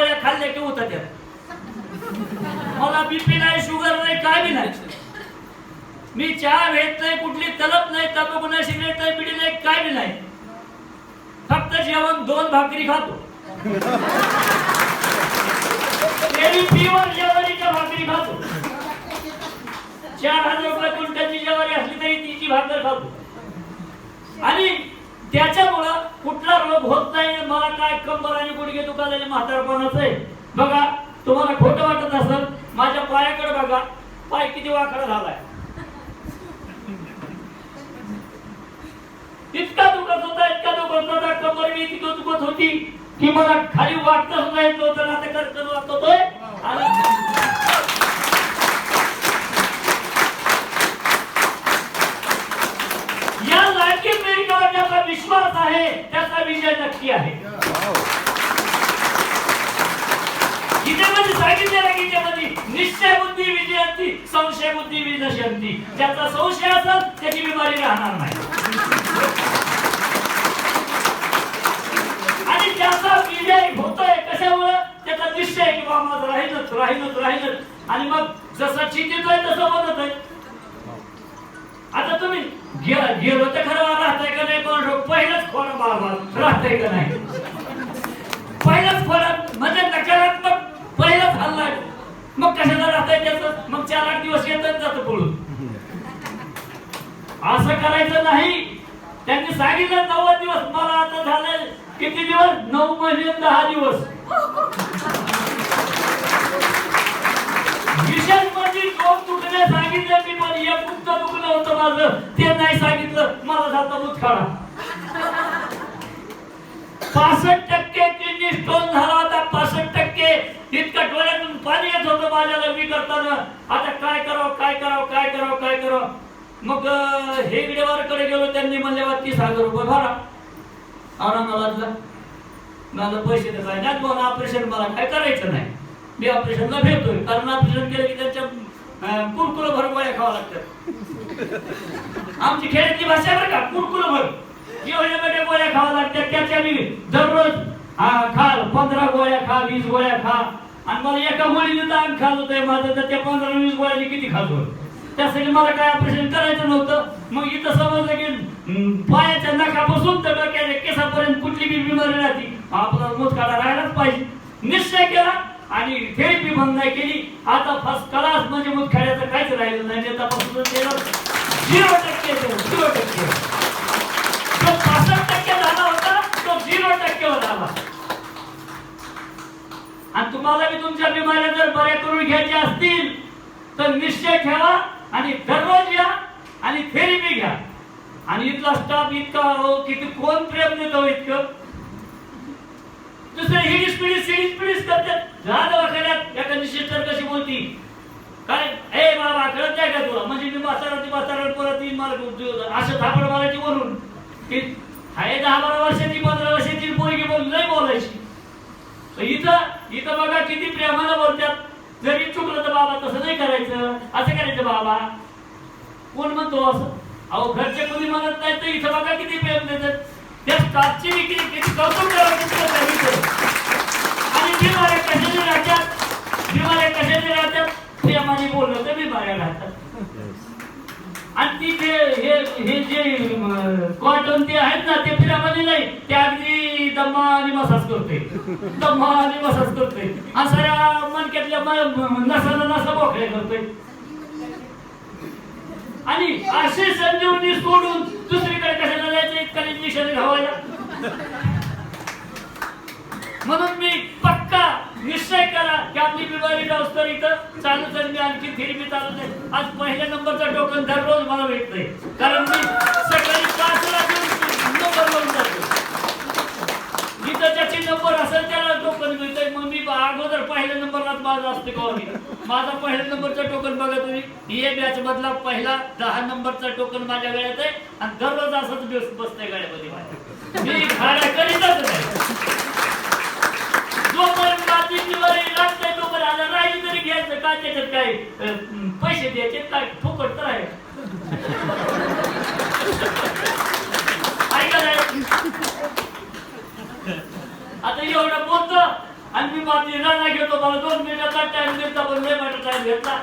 गोळ्या खाल्ल्या की होतात त्या. मला बीपी नाही, शुगर नाही, काय बी नाही. मी चहा घेत नाही, कुठली तलप नाही, तंबाखू नाही, सिगरेट नाही, बिडी नाही, काय बी नाही. फक्त जेवण 2 भाकरी खातो. प्युअर ज्वारीच्या भाकरी खातो. 4000 रुपये क्विंटलची ज्वारी असली तरी तिची भाकर खातो. आणि त्याच्यामुळं कुठला रोग होत नाही. मला काय कंबर आणि गुडघे दुखायला म्हातारपणाचं आहे. बघा, तुम्हाला खोटं वाटत असेल, माझ्या पायाकडे बघा, पाय किती वाकडा झालाय. इतका दुखत होता, इतका दुखत होता, कंबर मी इतकी दुखत होती की मला खाली वाटत सुद्धा येत नव्हतं. आता करकन वाटतोय. या लाडकी मेडिकलवर ज्याचा विश्वास आहे त्याचा विजय नक्की आहे. गीतेमध्ये सांगितलेलं, गीतेमध्ये निश्चय बुद्धी विजयंती, संशय बुद्धी विनश्यंती. ज्याचा संशय असेल त्याची बिमारी राहणार नाही. आणि ज्याचा विजय होतोय कशामुळे, त्याचा निश्चय की बाबा माझं राहीलच राहीलच राहीलच. आणि मग जसं चिंतितोय तसं बनत आहे. आता तुम्ही गेलो तर खरं राहताय का नाही, पण पहिलंच खोडं बाबा राहताय का नाही. पहिलंच खोडं म्हणजे नकारात्मक पहिलंच हल्ला. मग कशाला राहताय त्याचं, मग 4-8 दिवस येतात जातं पळून. असं करायचं नाही. त्यांनी सांगितलं 90 दिवस. मला आता झालं किती दिवस, 9 महिने 10 दिवस. विशेष म्हणजे डोक दुखणे सांगितलं मी, पण एक गुप्त दुखणं होतं माझं, ते नाही सांगितलं. मला झाला मुतखडा. 65% किडनी स्टोन झाला होता. 65% इतकं डोळ्यातून पाणी येत होतं माझ्या लग्न करताना. आता काय करावं काय करावं काय करावं काय करावं. मग हेगडेवारकडे गेलो. त्यांनी म्हणले 32,000 रुपये भरा. औरंगाबादला मला पैसे तर काय नाही, दोन ऑपरेशन मला काय करायचं नाही. मी ऑपरेशनला भेटतोय, कारण ऑपरेशन केलं की त्यांच्या कुरकुर भर गोळ्या खावा लागतात. आमची खेड्यातली भाषा बरं का, कुरकुर भर एवढ्या मोठ्या गोळ्या खावा लागतात. त्याच्या मी दररोज खा 15 गोळ्या खा, 20 गोळ्या खा. आणि मला एका गोळीने तर अंग खात होतंय माझं, तर त्या 15-20 गोळ्याने किती खातो. त्यासाठी मला काय ऑपरेशन करायचं नव्हतं. मग इथं समजलं की पायाच्या नखापासून तर डोक्याच्या केसापर्यंत कुठली बी बिमारी राहते, आपला मुतखडा राहायलाच पाहिजे. निश्चय केला आणि थेरपी बंद नाही केली. आता फर्स्ट क्लास म्हणजे मुतखड्याचं काहीच राहिलं नाही. नेतापासून केलं 0% 0%. जो 65% झाला होता तो 0% झाला. आणि तुम्हाला बी तुमच्या बिमाऱ्या जर बऱ्या करून घ्यायच्या असतील तर निश्चय ठेवा आणि दररोज या आणि थेरपी घ्या. आणि इथला स्टाफ इतका हो की कोण प्रेम देतो इतकं. दुसरे हिडीस पिडीस करतात. दवाखान्यात एखादी सिस्टर कशी बोलती, काय ए बाबा कळत नाही का तुला, म्हणजे मी म्हातारा परत येईन मला असं थापड मारायची वरून की आहे 10-12 वर्षाची 15 वर्षाची पोरगी बोल नाही बोलायची. इथं बघा किती प्रेमानं बोलतात. जरी चुकलं तर बाबा तसं नाही करायचं, असं करायचं बाबा. कोण म्हणतो असं? अहो घरचे कोणी म्हणत नाही, तर इथं बघा किती प्रेम देतात. त्या स्टाफची विक्री किती कौतुक करायचं. आणि बिमाऱ्या कशाने राहतात, प्रेमाने बोललं तर बिमाऱ्या राहतात. आणि ती हे जे कॉटन ते आहेत ना, ते प्रेमाने नाही, ते अगदी दम्माने मसाज करते. असा मनक्यातल्या नसा मोकळ्या करतोय. आणि असे संजीवनी सोडून दुसरीकडे कशाला जायचं, इतका इंजेक्शन घावायला. म्हणून मी पक्का निश्चय करा की आपली बिमारी डॉक्टर इथं चालू मी आणखी थेरपी चालू आहे. आज पहिल्या नंबरचा टोकन दररोज मला भेटतंय, कारण मी सकाळी 5ला नंबर लावून जातो. जिथं ज्याची नंबर असेल त्याला टोकन मिळतंय. मग मी अगोदर पहिल्या नंबरलाच माझा असते का. माझा पहिल्या नंबरचा टोकन बघा तुम्ही, हे बॅच मधला पहिला 10 नंबरचा टोकन माझ्या गळ्यात आहे. आणि दररोज असंच बसतंय गळ्यामध्ये माझ्या. मी खाड्या करीतच नाही. जोपर्यंत माझी बिमारी लागतंय तोपर्यंत आता राहिली तरी घ्यायचं काय, त्याच्यात काय पैसे द्यायचे काय, फुकट तर आहे. ऐका नाही आता एवढं बोलतो आणि मी माझी निर्णय घेतो. मला 2 मिनिटाचा टाइम घेतला पण लय मोठा टाइम घेतला.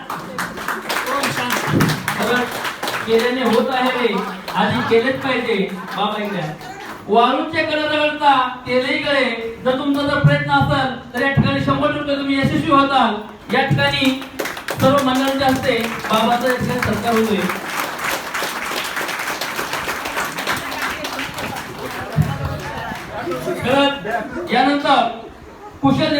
केल्याने होत आहे रे, आधी केलेच पाहिजे. बाबा इकडे वाळूचे कडे रगडता तेलही गळे. जर तुमचा जर प्रयत्न असेल तर या ठिकाणी 100% तुम्ही यशस्वी होताल. या ठिकाणी सर्व मंडळांच्या हस्ते बाबाचा या ठिकाणी सत्कार होतोय. यानंतर कुशल